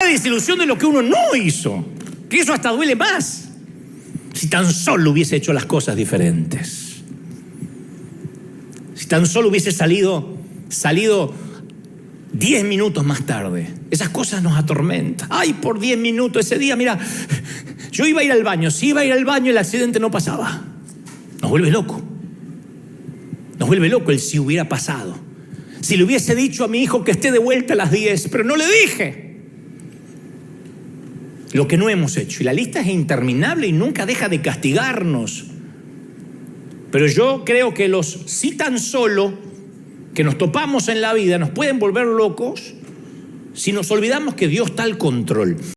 desilusión de lo que uno no hizo, que eso hasta duele más. Si tan solo hubiese hecho las cosas diferentes, si tan solo hubiese salido 10 minutos más tarde. Esas cosas nos atormentan. Ay, por 10 minutos ese día, mira, yo iba a ir al baño. Si iba a ir al baño, el accidente no pasaba. Nos vuelve loco. Nos vuelve loco el si hubiera pasado. Si le hubiese dicho a mi hijo que esté de vuelta a las 10, pero no le dije. Lo que no hemos hecho. Y la lista es interminable y nunca deja de castigarnos. Pero yo creo que los si tan solo que nos topamos en la vida nos pueden volver locos si nos olvidamos que Dios está al control.